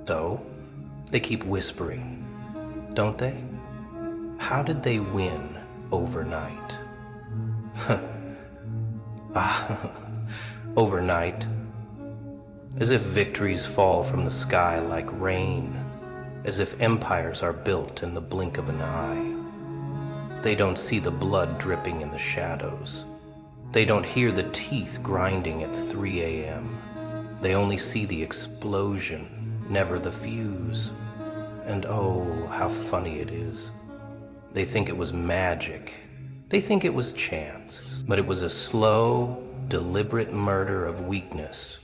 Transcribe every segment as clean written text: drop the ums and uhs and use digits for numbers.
So, they keep whispering, don't they? How did they win overnight? Overnight. As if victories fall from the sky like rain, as if empires are built in the blink of an eye. They don't see the blood dripping in the shadows. They don't hear the teeth grinding at 3 a.m. They only see the explosion, never the fuse. And oh, how funny it is. They think it was magic. They think it was chance. But it was a slow, deliberate murder of weakness,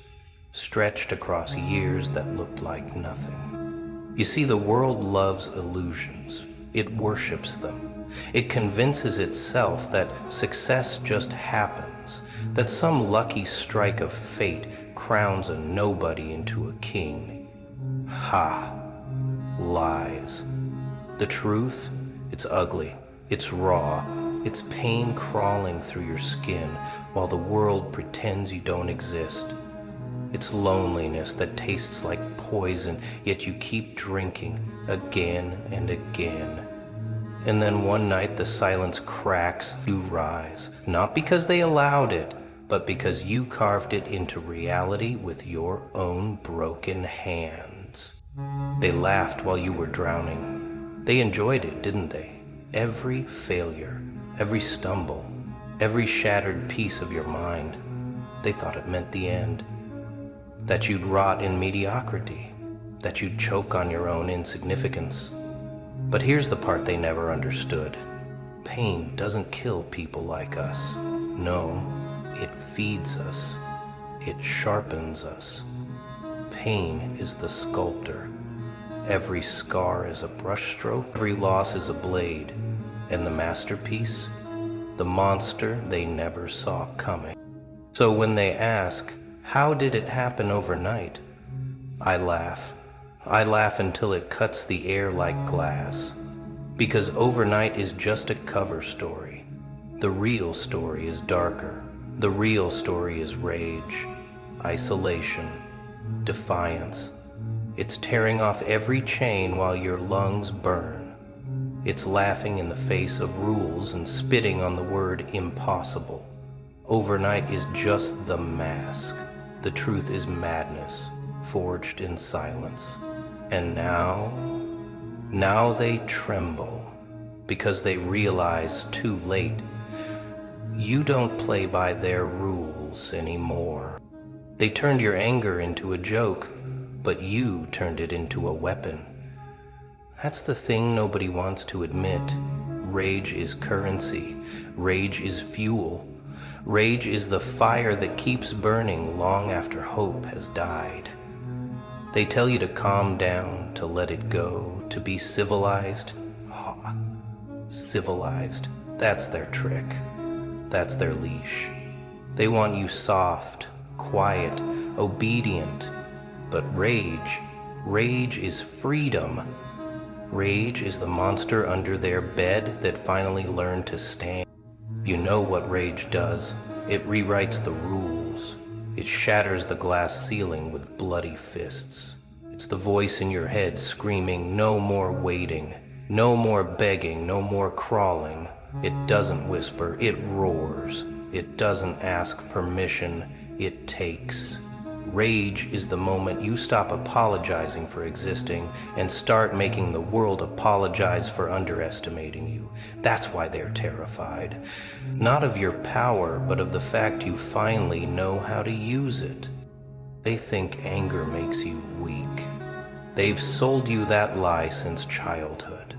stretched across years that looked like nothing. You see, the world loves illusions. It worships them. It convinces itself that success just happens, that some lucky strike of fate crowns a nobody into a king. Ha! Lies. The truth? It's ugly. It's raw. It's pain crawling through your skin while the world pretends you don't exist. It's loneliness that tastes like poison, yet you keep drinking again and again. And then one night the silence cracks, you rise, not because they allowed it, but because you carved it into reality with your own broken hands. They laughed while you were drowning. They enjoyed it, didn't they? Every failure, every stumble, every shattered piece of your mind. They thought it meant the end. That you'd rot in mediocrity, that you'd choke on your own insignificance. But here's the part they never understood. Pain doesn't kill people like us. No, it feeds us. It sharpens us. Pain is the sculptor. Every scar is a brushstroke, every loss is a blade. And the masterpiece? The monster they never saw coming. So when they ask, how did it happen overnight? I laugh. I laugh until it cuts the air like glass. Because overnight is just a cover story. The real story is darker. The real story is rage, isolation, defiance. It's tearing off every chain while your lungs burn. It's laughing in the face of rules and spitting on the word impossible. Overnight is just the mask. The truth is madness, forged in silence. And now they tremble, because they realize too late, you don't play by their rules anymore. They turned your anger into a joke, but you turned it into a weapon. That's the thing nobody wants to admit. Rage is currency. Rage is fuel. Rage is the fire that keeps burning long after hope has died. They tell you to calm down, to let it go, to be civilized. Civilized. That's their trick. That's their leash. They want you soft, quiet, obedient. But rage is freedom. Rage is the monster under their bed that finally learned to stand. You know what rage does. It rewrites the rules. It shatters the glass ceiling with bloody fists. It's the voice in your head screaming, no more waiting, no more begging, no more crawling. It doesn't whisper, it roars. It doesn't ask permission, it takes. Rage is the moment you stop apologizing for existing and start making the world apologize for underestimating you. That's why they're terrified. Not of your power, but of the fact you finally know how to use it. They think anger makes you weak. They've sold you that lie since childhood.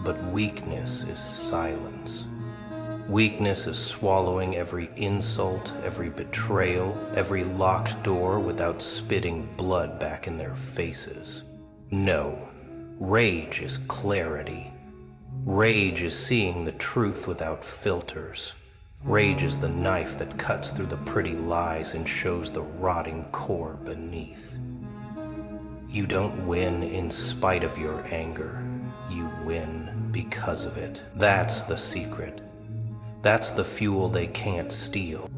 But weakness is silence. Weakness is swallowing every insult, every betrayal, every locked door without spitting blood back in their faces. No, rage is clarity. Rage is seeing the truth without filters. Rage is the knife that cuts through the pretty lies and shows the rotting core beneath. You don't win in spite of your anger. You win because of it. That's the secret. That's the fuel they can't steal.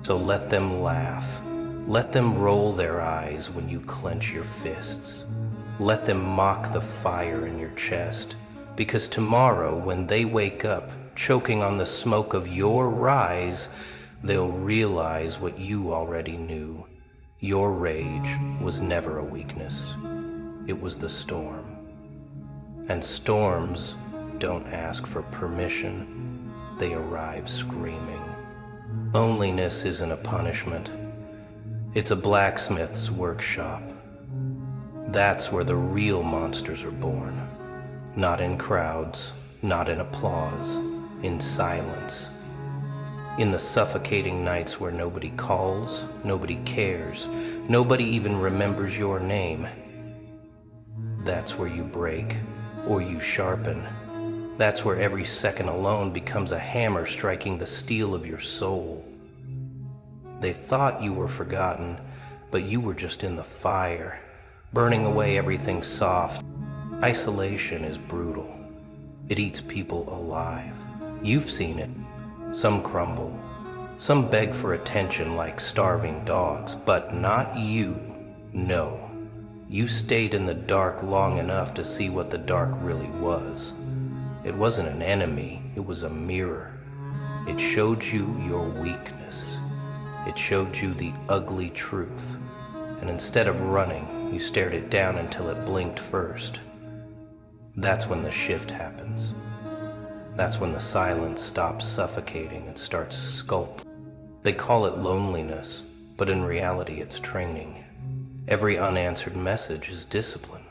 So let them laugh. Let them roll their eyes when you clench your fists. Let them mock the fire in your chest, because tomorrow when they wake up, choking on the smoke of your rise, they'll realize what you already knew. Your rage was never a weakness. It was the storm. And storms don't ask for permission. They arrive screaming. Loneliness isn't a punishment. It's a blacksmith's workshop. That's where the real monsters are born. Not in crowds, not in applause, in silence. In the suffocating nights where nobody calls, nobody cares, nobody even remembers your name. That's where you break, or you sharpen. That's where every second alone becomes a hammer striking the steel of your soul. They thought you were forgotten, but you were just in the fire, burning away everything soft. Isolation is brutal. It eats people alive. You've seen it. Some crumble. Some beg for attention like starving dogs, but not you. No. You stayed in the dark long enough to see what the dark really was. It wasn't an enemy, it was a mirror. It showed you your weakness. It showed you the ugly truth. And instead of running, you stared it down until it blinked first. That's when the shift happens. That's when the silence stops suffocating and starts sculpt. They call it loneliness, but in reality it's training. Every unanswered message is discipline.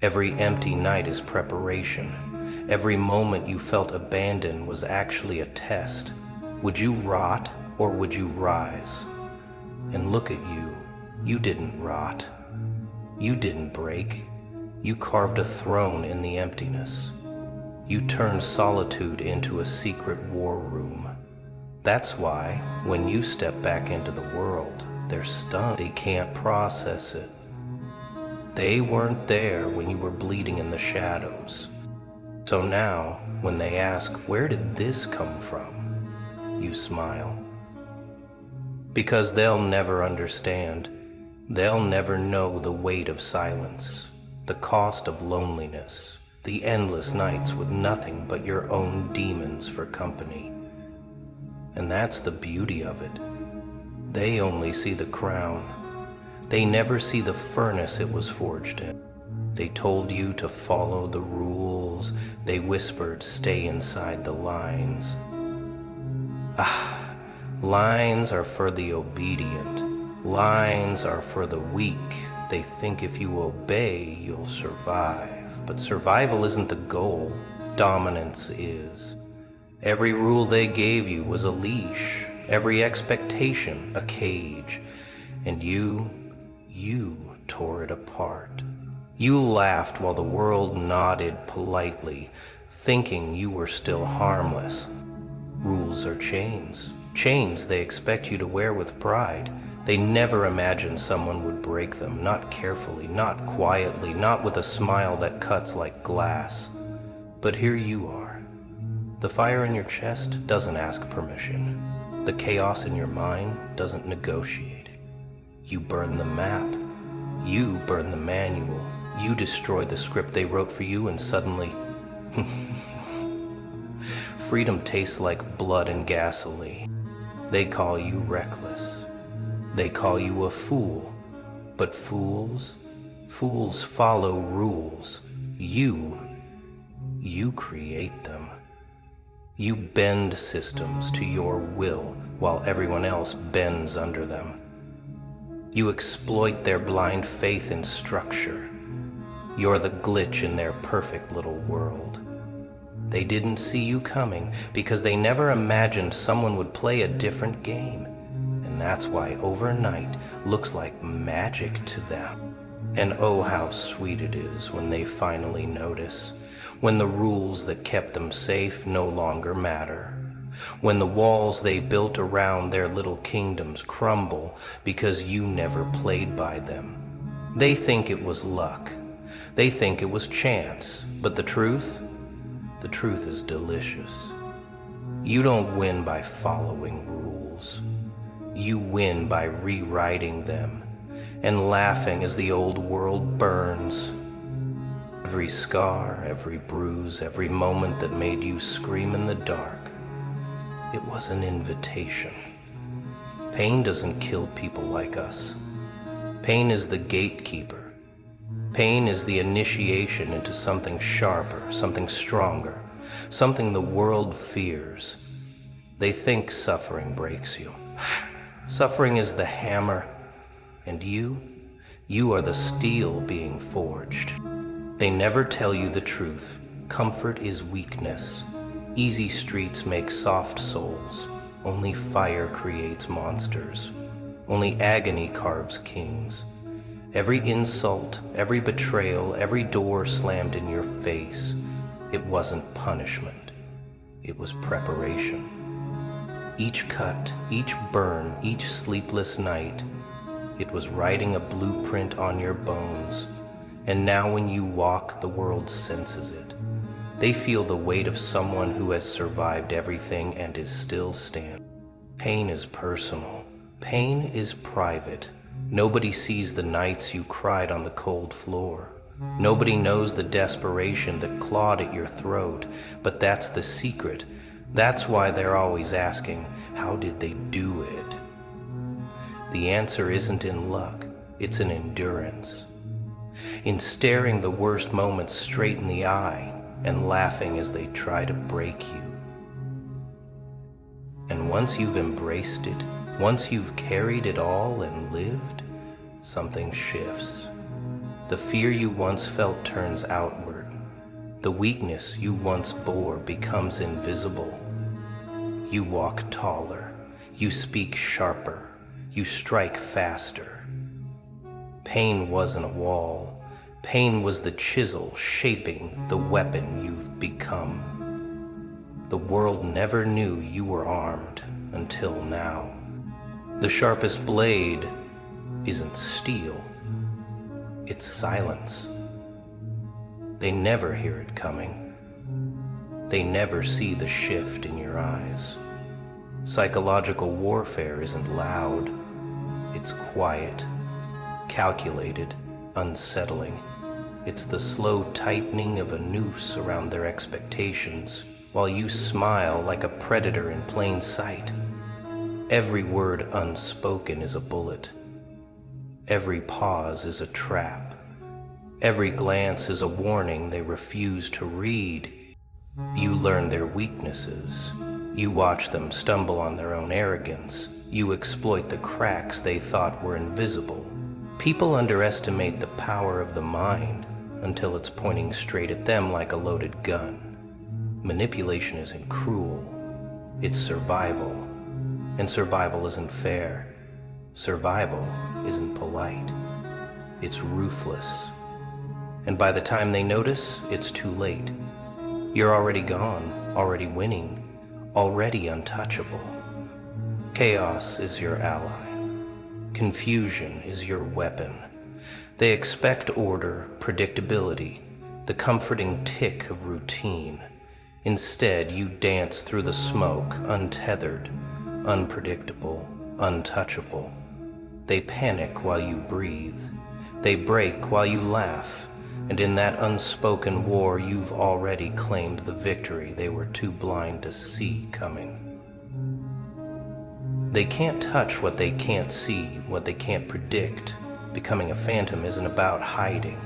Every empty night is preparation. Every moment you felt abandoned was actually a test. Would you rot or would you rise? And look at you. You didn't rot. You didn't break. You carved a throne in the emptiness. You turned solitude into a secret war room. That's why, when you step back into the world, they're stunned. They can't process it. They weren't there when you were bleeding in the shadows. So now, when they ask, where did this come from? You smile. Because they'll never understand. They'll never know the weight of silence, the cost of loneliness, the endless nights with nothing but your own demons for company. And that's the beauty of it. They only see the crown. They never see the furnace it was forged in. They told you to follow the rules. They whispered, stay inside the lines. Lines are for the obedient. Lines are for the weak. They think if you obey, you'll survive. But survival isn't the goal. Dominance is. Every rule they gave you was a leash. Every expectation, a cage. And you tore it apart. You laughed while the world nodded politely, thinking you were still harmless. Rules are chains. Chains they expect you to wear with pride. They never imagined someone would break them, not carefully, not quietly, not with a smile that cuts like glass. But here you are. The fire in your chest doesn't ask permission. The chaos in your mind doesn't negotiate. You burn the map. You burn the manual. You destroy the script they wrote for you, and suddenly freedom tastes like blood and gasoline. They call you reckless. They call you a fool. But fools follow rules. You create them. You bend systems to your will while everyone else bends under them. You exploit their blind faith in structure. You're the glitch in their perfect little world. They didn't see you coming because they never imagined someone would play a different game. And that's why overnight looks like magic to them. And oh, how sweet it is when they finally notice. When the rules that kept them safe no longer matter. When the walls they built around their little kingdoms crumble because you never played by them. They think it was luck. They think it was chance. But the truth is delicious. You don't win by following rules. You win by rewriting them and laughing as the old world burns. Every scar, every bruise, every moment that made you scream in the dark, it was an invitation. Pain doesn't kill people like us. Pain is the gatekeeper. Pain is the initiation into something sharper, something stronger, something the world fears. They think suffering breaks you. Suffering is the hammer, and you are the steel being forged. They never tell you the truth. Comfort is weakness. Easy streets make soft souls. Only fire creates monsters. Only agony carves kings. Every insult, every betrayal, every door slammed in your face, it wasn't punishment. It was preparation. Each cut, each burn, each sleepless night, it was writing a blueprint on your bones. And now when you walk, the world senses it. They feel the weight of someone who has survived everything and is still standing. Pain is personal. Pain is private. Nobody sees the nights you cried on the cold floor. Nobody knows the desperation that clawed at your throat, but that's the secret. That's why they're always asking, how did they do it? The answer isn't in luck, it's in endurance. In staring the worst moments straight in the eye and laughing as they try to break you. And once you've embraced it, once you've carried it all and lived, something shifts. The fear you once felt turns outward. The weakness you once bore becomes invisible. You walk taller, you speak sharper, you strike faster. Pain wasn't a wall. Pain was the chisel shaping the weapon you've become. The world never knew you were armed until now. The sharpest blade isn't steel, it's silence. They never hear it coming. They never see the shift in your eyes. Psychological warfare isn't loud, it's quiet, calculated, unsettling. It's the slow tightening of a noose around their expectations, while you smile like a predator in plain sight. Every word unspoken is a bullet. Every pause is a trap. Every glance is a warning they refuse to read. You learn their weaknesses. You watch them stumble on their own arrogance. You exploit the cracks they thought were invisible. People underestimate the power of the mind until it's pointing straight at them like a loaded gun. Manipulation isn't cruel, it's survival. And survival isn't fair. Survival isn't polite. It's ruthless. And by the time they notice, it's too late. You're already gone, already winning, already untouchable. Chaos is your ally. Confusion is your weapon. They expect order, predictability, the comforting tick of routine. Instead, you dance through the smoke, untethered, unpredictable, untouchable. They panic while you breathe. They break while you laugh. And in that unspoken war, you've already claimed the victory they were too blind to see coming. They can't touch what they can't see, what they can't predict. Becoming a phantom isn't about hiding.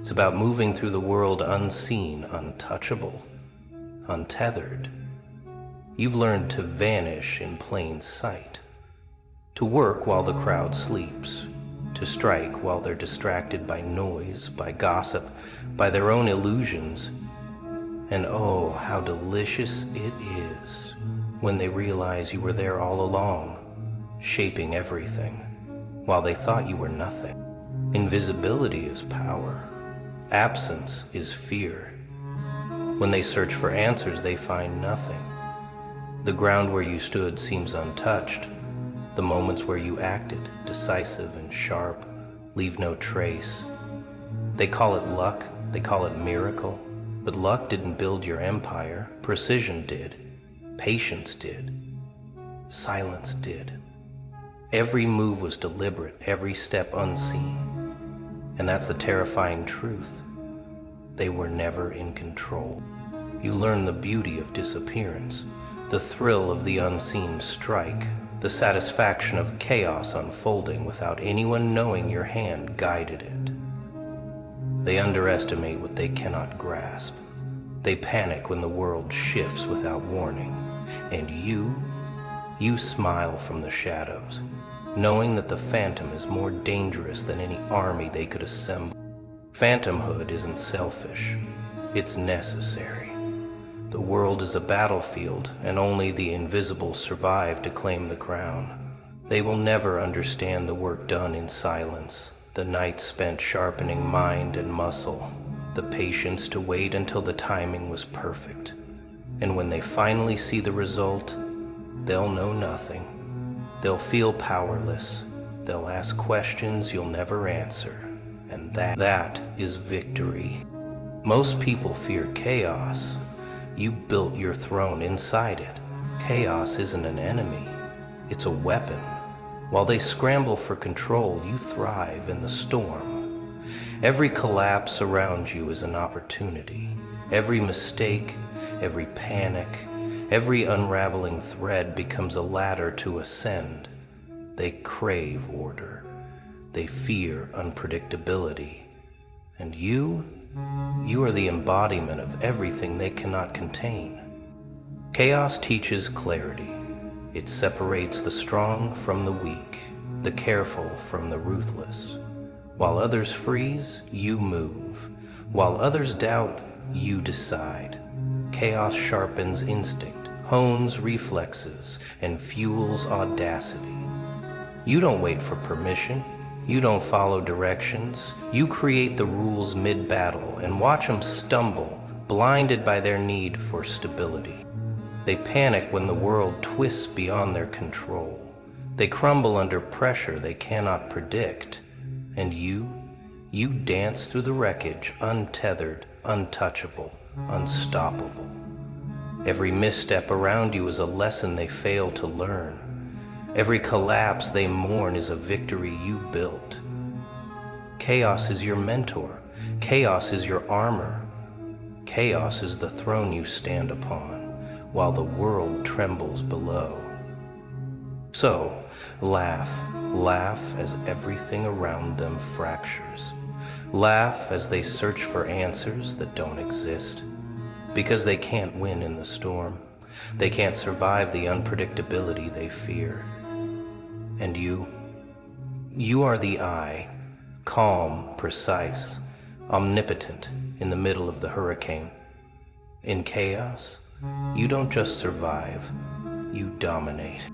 It's about moving through the world unseen, untouchable, untethered. You've learned to vanish in plain sight, to work while the crowd sleeps, to strike while they're distracted by noise, by gossip, by their own illusions. And oh, how delicious it is when they realize you were there all along, shaping everything, while they thought you were nothing. Invisibility is power. Absence is fear. When they search for answers, they find nothing. The ground where you stood seems untouched. The moments where you acted, decisive and sharp, leave no trace. They call it luck, they call it miracle, but luck didn't build your empire. Precision did. Patience did. Silence did. Every move was deliberate, every step unseen. And that's the terrifying truth. they were never in control. You learn the beauty of disappearance, the thrill of the unseen strike, the satisfaction of chaos unfolding without anyone knowing your hand guided it. They underestimate what they cannot grasp. They panic when the world shifts without warning. And you smile from the shadows, knowing that the phantom is more dangerous than any army they could assemble. Phantomhood isn't selfish, it's necessary. The world is a battlefield, and only the invisible survive to claim the crown. They will never understand the work done in silence, the nights spent sharpening mind and muscle, the patience to wait until the timing was perfect. And when they finally see the result, they'll know nothing. They'll feel powerless. They'll ask questions you'll never answer. And that is victory. Most people fear chaos. You built your throne inside it. Chaos isn't an enemy. It's a weapon. While they scramble for control, you thrive in the storm. Every collapse around you is an opportunity. Every mistake, every panic, every unraveling thread becomes a ladder to ascend. They crave order. They fear unpredictability. And you are the embodiment of everything they cannot contain. Chaos teaches clarity. It separates the strong from the weak, the careful from the ruthless. While others freeze, you move. While others doubt, you decide. Chaos sharpens instinct, hones reflexes, and fuels audacity. You don't wait for permission. You don't follow directions. You create the rules mid-battle and watch them stumble, blinded by their need for stability. They panic when the world twists beyond their control. They crumble under pressure they cannot predict. And you dance through the wreckage, untethered, untouchable, unstoppable. Every misstep around you is a lesson they fail to learn. Every collapse they mourn is a victory you built. Chaos is your mentor. Chaos is your armor. Chaos is the throne you stand upon, while the world trembles below. So, laugh as everything around them fractures. Laugh as they search for answers that don't exist. Because they can't win in the storm. They can't survive the unpredictability they fear. And you are the eye, calm, precise, omnipotent in the middle of the hurricane. In chaos, you don't just survive, you dominate.